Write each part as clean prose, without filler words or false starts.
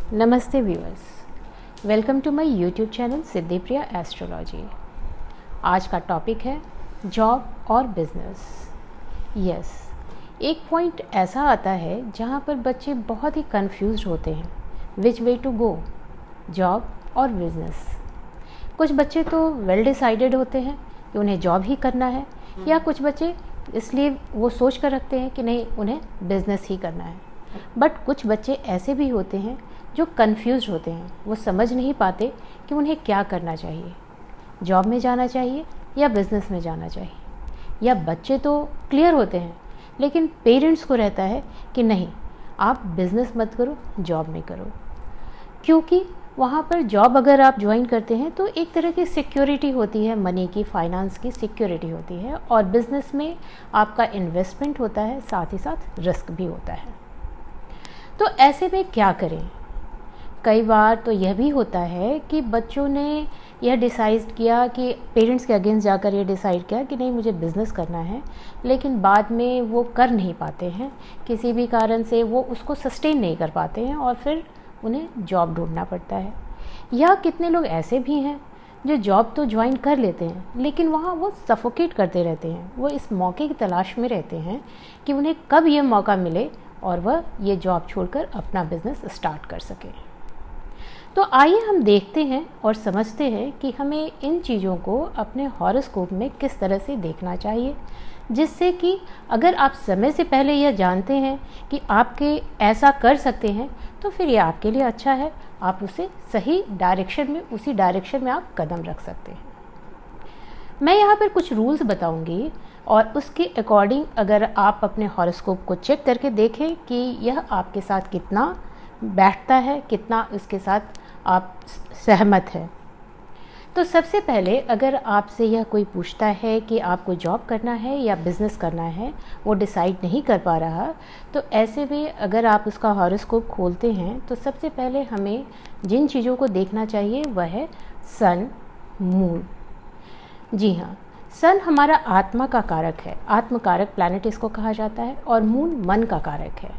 नमस्ते viewers, welcome to my YouTube channel Siddhipriya astrology. आज का टॉपिक है जॉब और बिजनेस। यस, एक पॉइंट ऐसा आता है जहाँ पर बच्चे बहुत ही कंफ्यूज होते हैं विच वे टू गो, जॉब और बिजनेस। कुछ बच्चे तो वेल डिसाइडेड होते हैं कि उन्हें जॉब ही करना है, या कुछ बच्चे इसलिए वो सोच कर रखते हैं कि नहीं, उन्हें बिजनेस ही करना है। बट कुछ बच्चे ऐसे भी होते हैं जो कंफ्यूज होते हैं, वो समझ नहीं पाते कि उन्हें क्या करना चाहिए, जॉब में जाना चाहिए या बिज़नेस में जाना चाहिए। या बच्चे तो क्लियर होते हैं लेकिन पेरेंट्स को रहता है कि नहीं, आप बिज़नेस मत करो, जॉब में करो। क्योंकि वहाँ पर जॉब अगर आप ज्वाइन करते हैं तो एक तरह की सिक्योरिटी होती है, मनी की, फाइनेंस की सिक्योरिटी होती है, और बिज़नेस में आपका इन्वेस्टमेंट होता है, साथ ही साथ रिस्क भी होता है। तो ऐसे में क्या करें? कई बार तो यह भी होता है कि बच्चों ने यह डिसाइड किया कि पेरेंट्स के अगेंस्ट जाकर ये डिसाइड किया कि नहीं, मुझे बिज़नेस करना है, लेकिन बाद में वो कर नहीं पाते हैं, किसी भी कारण से वो उसको सस्टेन नहीं कर पाते हैं और फिर उन्हें जॉब ढूंढना पड़ता है। या कितने लोग ऐसे भी हैं जो जॉब तो ज्वाइन कर लेते हैं लेकिन वहाँ वो सफोकेट करते रहते हैं, वो इस मौके की तलाश में रहते हैं कि उन्हें कब ये मौका मिले और वह ये जॉब छोड़कर अपना बिज़नेस स्टार्ट कर सके। तो आइए हम देखते हैं और समझते हैं कि हमें इन चीज़ों को अपने हॉरोस्कोप में किस तरह से देखना चाहिए, जिससे कि अगर आप समय से पहले यह जानते हैं कि आपके ऐसा कर सकते हैं तो फिर ये आपके लिए अच्छा है, आप उसे सही डायरेक्शन में, उसी डायरेक्शन में आप कदम रख सकते हैं। मैं यहाँ पर कुछ रूल्स बताऊंगी और उसके अकॉर्डिंग अगर आप अपने हॉरोस्कोप को चेक करके देखें कि यह आपके साथ कितना बैठता है, कितना इसके साथ आप सहमत हैं। तो सबसे पहले अगर आपसे यह कोई पूछता है कि आपको जॉब करना है या बिज़नेस करना है, वो डिसाइड नहीं कर पा रहा, तो ऐसे में अगर आप उसका हॉरोस्कोप खोलते हैं तो सबसे पहले हमें जिन चीज़ों को देखना चाहिए वह है सन, मून। जी हाँ, सन हमारा आत्मा का कारक है, आत्मकारक प्लैनेट इसको कहा जाता है, और मून मन का कारक है।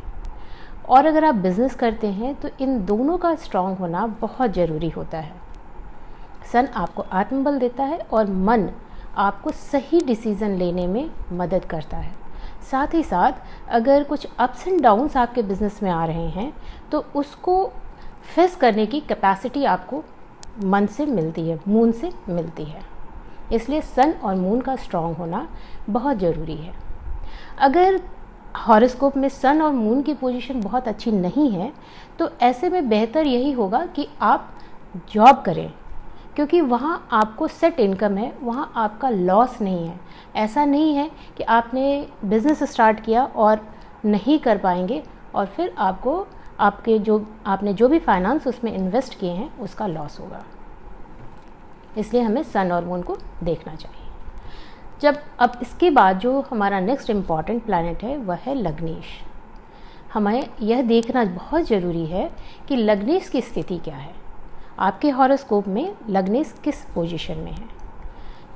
और अगर आप बिज़नेस करते हैं तो इन दोनों का स्ट्रॉन्ग होना बहुत ज़रूरी होता है। सन आपको आत्मबल देता है और मन आपको सही डिसीज़न लेने में मदद करता है। साथ ही साथ अगर कुछ अप्स एंड डाउन्स आपके बिज़नेस में आ रहे हैं तो उसको फेस करने की कैपेसिटी आपको मन से मिलती है, मून से मिलती है। इसलिए सन और मून का स्ट्रॉन्ग होना बहुत ज़रूरी है। अगर हॉरोस्कोप में सन और मून की पोजीशन बहुत अच्छी नहीं है तो ऐसे में बेहतर यही होगा कि आप जॉब करें, क्योंकि वहाँ आपको सेट इनकम है, वहाँ आपका लॉस नहीं है। ऐसा नहीं है कि आपने बिज़नेस स्टार्ट किया और नहीं कर पाएंगे और फिर आपको आपने जो भी फाइनेंस उसमें इन्वेस्ट किए हैं उसका लॉस होगा। इसलिए हमें सन और मून को देखना चाहिए। अब इसके बाद जो हमारा नेक्स्ट इम्पॉर्टेंट प्लैनेट है वह है लग्नेश। हमें यह देखना बहुत ज़रूरी है कि लग्नेश की स्थिति क्या है। आपके हॉरोस्कोप में लग्नेश किस पोजीशन में है?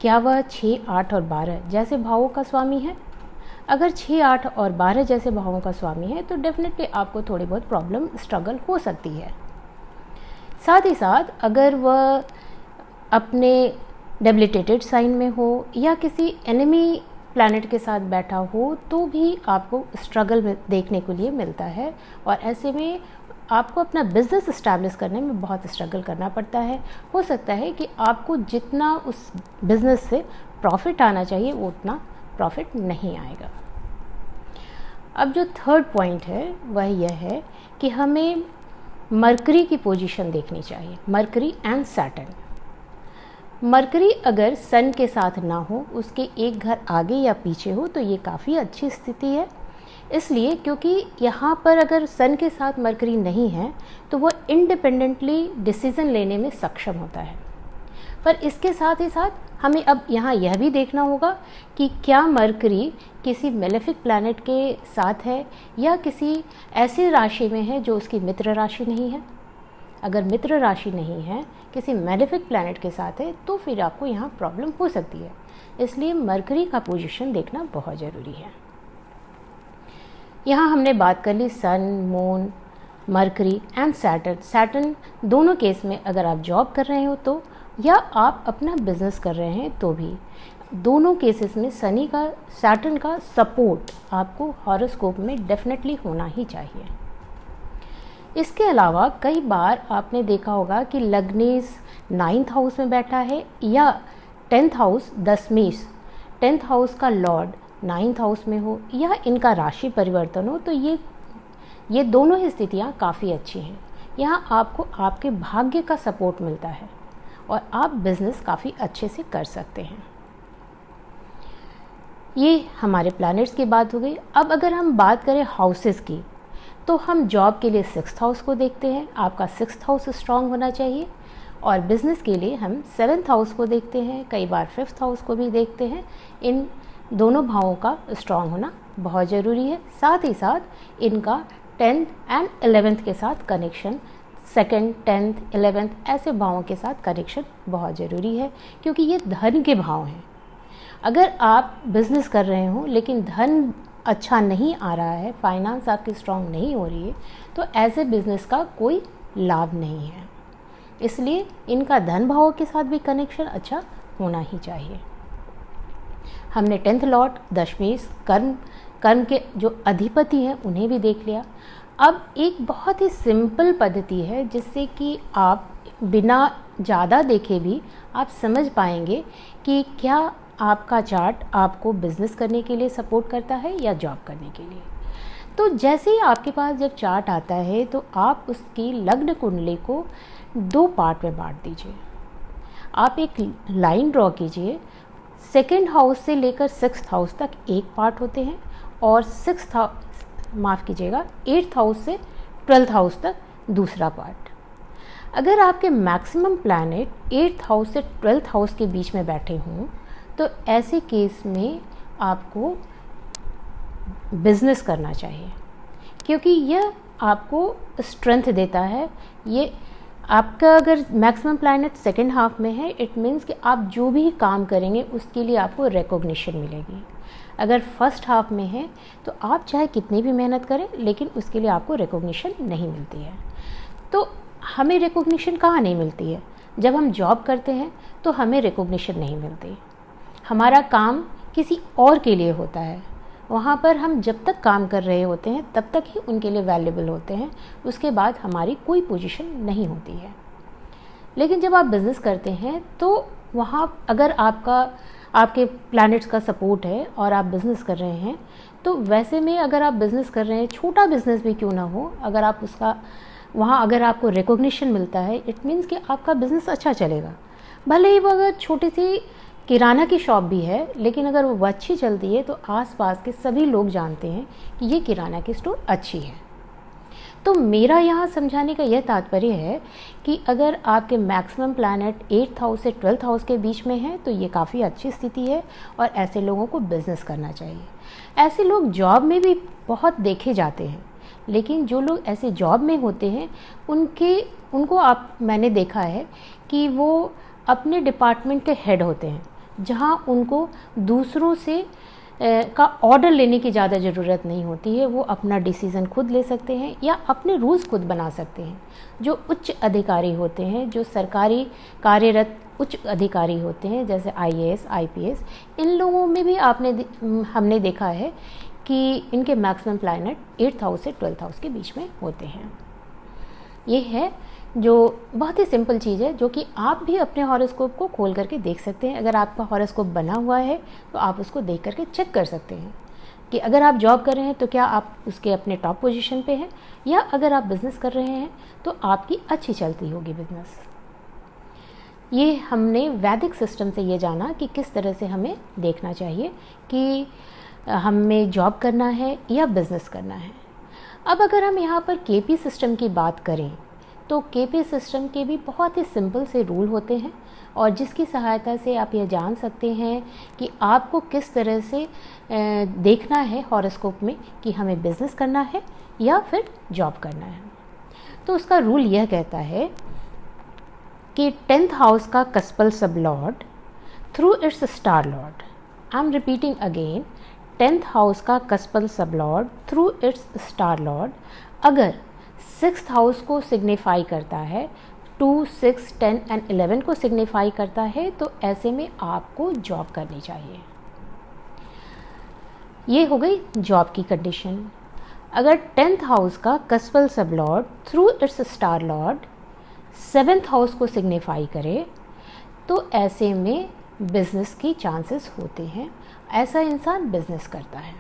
क्या वह 6, 8 और 12 जैसे भावों का स्वामी है? अगर 6, 8 और 12 जैसे भावों का स्वामी है तो डेफिनेटली आपको थोड़ी बहुत प्रॉब्लम, स्ट्रगल हो सकती है। साथ ही साथ अगर वह अपने डेबिलिटेटेड साइन में हो या किसी एनिमी प्लैनेट के साथ बैठा हो तो भी आपको स्ट्रगल देखने को लिए मिलता है, और ऐसे में आपको अपना बिज़नेस इस्टेब्लिश करने में बहुत स्ट्रगल करना पड़ता है। हो सकता है कि आपको जितना उस बिज़नेस से प्रॉफिट आना चाहिए वो उतना प्रॉफिट नहीं आएगा। अब जो थर्ड पॉइंट है वह यह है कि हमें मरकरी की पोजीशन देखनी चाहिए, मरकरी एंड सैटर्न। मरकरी अगर सन के साथ ना हो, उसके एक घर आगे या पीछे हो, तो ये काफ़ी अच्छी स्थिति है। इसलिए क्योंकि यहाँ पर अगर सन के साथ मरकरी नहीं है तो वो इंडिपेंडेंटली डिसीज़न लेने में सक्षम होता है। पर इसके साथ ही साथ हमें अब यहाँ यह भी देखना होगा कि क्या मरकरी किसी मेलेफिक प्लैनेट के साथ है या किसी ऐसी राशि में है जो उसकी मित्र राशि नहीं है। अगर मित्र राशि नहीं है, किसी मेलेफिक प्लैनेट के साथ है, तो फिर आपको यहाँ प्रॉब्लम हो सकती है। इसलिए मरकरी का पोजीशन देखना बहुत ज़रूरी है। यहाँ हमने बात कर ली सन, मून मरकरी एंड सैटर्न दोनों केस में अगर आप जॉब कर रहे हो तो, या आप अपना बिजनेस कर रहे हैं तो भी, दोनों केसेस में सैटर्न का सपोर्ट आपको हॉरोस्कोप में डेफिनेटली होना ही चाहिए। इसके अलावा कई बार आपने देखा होगा कि लग्नेश 9th हाउस में बैठा है या 10th हाउस दशमेश 10th हाउस का लॉर्ड 9th हाउस में हो या इनका राशि परिवर्तन हो, तो ये दोनों ही स्थितियाँ काफ़ी अच्छी हैं। यहाँ आपको आपके भाग्य का सपोर्ट मिलता है और आप बिजनेस काफ़ी अच्छे से कर सकते हैं। ये हमारे प्लैनेट्स की बात हो गई। अब अगर हम बात करें हाउसेस की, तो हम जॉब के लिए 6th हाउस को देखते हैं, आपका 6th हाउस स्ट्रांग होना चाहिए, और बिज़नेस के लिए हम 7th हाउस को देखते हैं, कई बार 5th हाउस को भी देखते हैं। इन दोनों भावों का स्ट्रांग होना बहुत ज़रूरी है। साथ ही साथ इनका 10th एंड 11th के साथ कनेक्शन, 2nd 10th 11th ऐसे भावों के साथ कनेक्शन बहुत ज़रूरी है, क्योंकि ये धन के भाव हैं। अगर आप बिज़नेस कर रहे हो लेकिन धन अच्छा नहीं आ रहा है, फाइनेंस आपकी स्ट्रांग नहीं हो रही है, तो ऐसे बिज़नेस का कोई लाभ नहीं है। इसलिए इनका धन भावों के साथ भी कनेक्शन अच्छा होना ही चाहिए। हमने 10th लॉर्ड दशमेश कर्म के जो अधिपति हैं उन्हें भी देख लिया। अब एक बहुत ही सिंपल पद्धति है जिससे कि आप बिना ज़्यादा देखे भी आप समझ पाएंगे कि क्या आपका चार्ट आपको बिज़नेस करने के लिए सपोर्ट करता है या जॉब करने के लिए। तो जैसे ही आपके पास जब चार्ट आता है तो आप उसकी लग्न कुंडली को 2 पार्ट में बांट दीजिए। आप एक लाइन ड्रॉ कीजिए, 2nd हाउस से लेकर 6th हाउस तक एक पार्ट होते हैं, और 8th हाउस से 12th हाउस तक दूसरा पार्ट। अगर आपके मैक्सिमम प्लैनेट 8th हाउस से 12th हाउस के बीच में बैठे हों, तो ऐसे केस में आपको बिजनेस करना चाहिए, क्योंकि यह आपको स्ट्रेंथ देता है। ये आपका अगर मैक्सिमम प्लैनेट 2nd हाफ में है, इट मीन्स कि आप जो भी काम करेंगे उसके लिए आपको रिकॉग्निशन मिलेगी। अगर 1st हाफ में है तो आप चाहे कितनी भी मेहनत करें लेकिन उसके लिए आपको रिकॉग्निशन नहीं मिलती है। तो हमें रिकॉग्निशन कहाँ नहीं मिलती है? जब हम जॉब करते हैं तो हमें रिकॉग्निशन नहीं मिलती। हमारा काम किसी और के लिए होता है, वहाँ पर हम जब तक काम कर रहे होते हैं तब तक ही उनके लिए वैल्यूएबल होते हैं, उसके बाद हमारी कोई पोजीशन नहीं होती है। लेकिन जब आप बिज़नेस करते हैं तो वहाँ अगर आपके प्लैनेट्स का सपोर्ट है और आप बिज़नेस कर रहे हैं, तो वैसे में अगर आप बिज़नेस कर रहे हैं, छोटा बिज़नेस भी क्यों ना हो, अगर आप अगर आपको रिकॉग्निशन मिलता है, इट मीन्स कि आपका बिज़नेस अच्छा चलेगा। भले ही वो अगर छोटी सी किराना की शॉप भी है, लेकिन अगर वो अच्छी चलती है तो आसपास के सभी लोग जानते हैं कि ये किराना की स्टोर अच्छी है। तो मेरा यहाँ समझाने का यह तात्पर्य है कि अगर आपके मैक्सिमम प्लैनेट 8th हाउस से 12th हाउस के बीच में है तो ये काफ़ी अच्छी स्थिति है, और ऐसे लोगों को बिज़नेस करना चाहिए। ऐसे लोग जॉब में भी बहुत देखे जाते हैं, लेकिन जो लोग ऐसे जॉब में होते हैं उनको मैंने देखा है कि वो अपने डिपार्टमेंट के हेड होते हैं, जहाँ उनको दूसरों से का ऑर्डर लेने की ज़्यादा ज़रूरत नहीं होती है। वो अपना डिसीज़न खुद ले सकते हैं या अपने रूल्स खुद बना सकते हैं। जो उच्च अधिकारी होते हैं, जो सरकारी कार्यरत उच्च अधिकारी होते हैं, जैसे IAS IPS, इन लोगों में भी हमने देखा है कि इनके मैक्सिमम प्लैनेट 8th हाउस से 12th हाउस के बीच में होते हैं। ये है जो बहुत ही सिंपल चीज़ है, जो कि आप भी अपने हॉरोस्कोप को खोल करके देख सकते हैं। अगर आपका हॉरोस्कोप बना हुआ है तो आप उसको देख करके चेक कर सकते हैं कि अगर आप जॉब कर रहे हैं तो क्या आप उसके अपने टॉप पोजीशन पे हैं, या अगर आप बिज़नेस कर रहे हैं तो आपकी अच्छी चलती होगी बिज़नेस। ये हमने वैदिक सिस्टम से ये जाना कि किस तरह से हमें देखना चाहिए कि हमें जॉब करना है या बिज़नेस करना है। अब अगर हम यहाँ पर KP सिस्टम की बात करें तो KP सिस्टम के भी बहुत ही सिंपल से रूल होते हैं, और जिसकी सहायता से आप ये जान सकते हैं कि आपको किस तरह से देखना है हॉरोस्कोप में कि हमें बिज़नेस करना है या फिर जॉब करना है। तो उसका रूल यह कहता है कि 10th हाउस का cuspal sub lord through its star lord, I am repeating again, 10th house का cuspal sub lord through its star lord अगर 6th हाउस को सिग्निफाई करता है, 2, 6, 10 एंड 11 को सिग्निफाई करता है, तो ऐसे में आपको जॉब करनी चाहिए। ये हो गई जॉब की कंडीशन। अगर 10th हाउस का cuspal sub lord through its star Lord 7th house को सिग्निफाई करे, तो ऐसे में बिजनेस की चांसेस होते हैं, ऐसा इंसान बिजनेस करता है।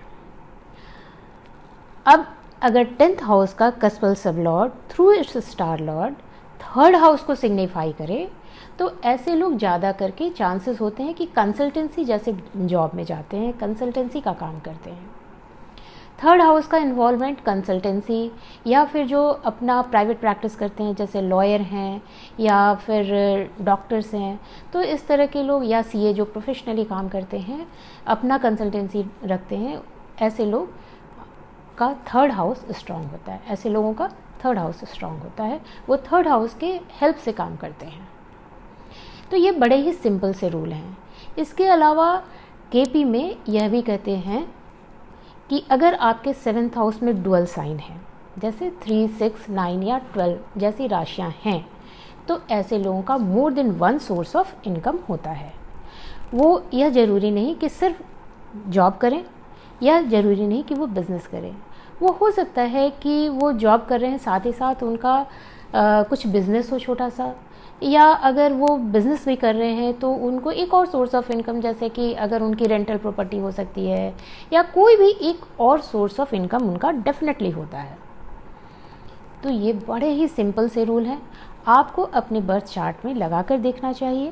अब अगर 10th हाउस का cuspal sub lord through its star Lord 3rd house को सिग्निफाई करे, तो ऐसे लोग ज़्यादा करके चांसेस होते हैं कि कंसल्टेंसी जैसे जॉब में जाते हैं, कंसल्टेंसी का काम करते हैं। 3rd हाउस का इन्वॉल्वमेंट कंसल्टेंसी या फिर जो अपना प्राइवेट प्रैक्टिस करते हैं, जैसे लॉयर हैं या फिर डॉक्टर्स हैं, तो इस तरह के लोग, या सीए जो प्रोफेशनली काम करते हैं, अपना कंसल्टेंसी रखते हैं, ऐसे लोग का 3rd हाउस स्ट्रॉन्ग होता है। ऐसे लोगों का 3rd हाउस स्ट्रॉन्ग होता है, वो 3rd हाउस के हेल्प से काम करते हैं। तो ये बड़े ही सिंपल से रूल हैं। इसके अलावा केपी में यह भी कहते हैं कि अगर आपके 7th हाउस में डुअल साइन है, जैसे 3, 6, 9 या 12 जैसी राशियां हैं, तो ऐसे लोगों का more than 1 source of income होता है। वो यह ज़रूरी नहीं कि सिर्फ जॉब करें या ज़रूरी नहीं कि वो बिज़नेस करें। वो हो सकता है कि वो जॉब कर रहे हैं, साथ ही साथ उनका कुछ बिज़नेस हो छोटा सा, या अगर वो बिज़नेस भी कर रहे हैं तो उनको एक और सोर्स ऑफ इनकम, जैसे कि अगर उनकी रेंटल प्रॉपर्टी हो सकती है या कोई भी एक और सोर्स ऑफ इनकम उनका डेफिनेटली होता है। तो ये बड़े ही सिंपल से रूल हैं, आपको अपने बर्थ चार्ट में लगा कर देखना चाहिए।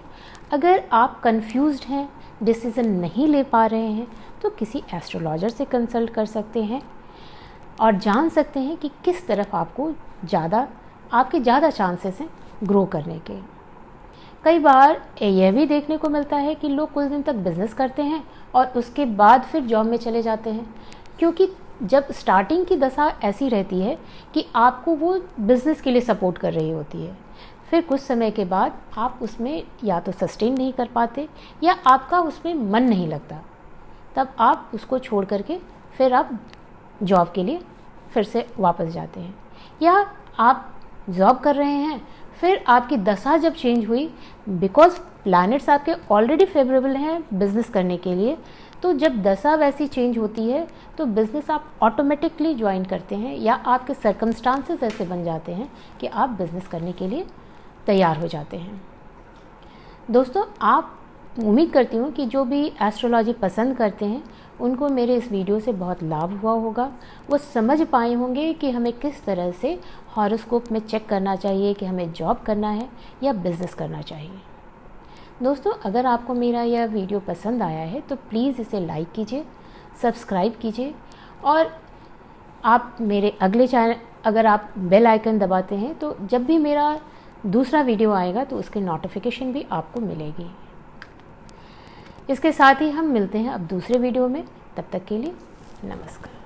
अगर आप कंफ्यूज्ड हैं, डिसीज़न नहीं ले पा रहे हैं, तो किसी एस्ट्रोलॉजर से कंसल्ट कर सकते हैं और जान सकते हैं कि किस तरफ आपको आपके ज़्यादा चांसेस हैं ग्रो करने के। कई बार यह भी देखने को मिलता है कि लोग कुछ दिन तक बिज़नेस करते हैं और उसके बाद फिर जॉब में चले जाते हैं, क्योंकि जब स्टार्टिंग की दशा ऐसी रहती है कि आपको वो बिज़नेस के लिए सपोर्ट कर रही होती है, फिर कुछ समय के बाद आप उसमें या तो सस्टेन नहीं कर पाते या आपका उसमें मन नहीं लगता, तब आप उसको छोड़ करके फिर आप जॉब के लिए फिर से वापस जाते हैं। या आप जॉब कर रहे हैं, फिर आपकी दशा जब चेंज हुई, बिकॉज प्लैनेट्स आपके ऑलरेडी फेवरेबल हैं बिज़नेस करने के लिए, तो जब दशा वैसी चेंज होती है तो बिज़नेस आप ऑटोमेटिकली ज्वाइन करते हैं या आपके सर्कमस्टांसेस ऐसे बन जाते हैं कि आप बिज़नेस करने के लिए तैयार हो जाते हैं। दोस्तों, आप उम्मीद करती हूँ कि जो भी एस्ट्रोलॉजी पसंद करते हैं उनको मेरे इस वीडियो से बहुत लाभ हुआ होगा। वो समझ पाए होंगे कि हमें किस तरह से हॉरोस्कोप में चेक करना चाहिए कि हमें जॉब करना है या बिज़नेस करना चाहिए। दोस्तों, अगर आपको मेरा यह वीडियो पसंद आया है तो प्लीज़ इसे लाइक कीजिए, सब्सक्राइब कीजिए, और आप मेरे अगले चैनल, अगर आप बेल आइकन दबाते हैं तो जब भी मेरा दूसरा वीडियो आएगा तो उसकी नोटिफिकेशन भी आपको मिलेगी। इसके साथ ही हम मिलते हैं अब दूसरे वीडियो में। तब तक के लिए नमस्कार।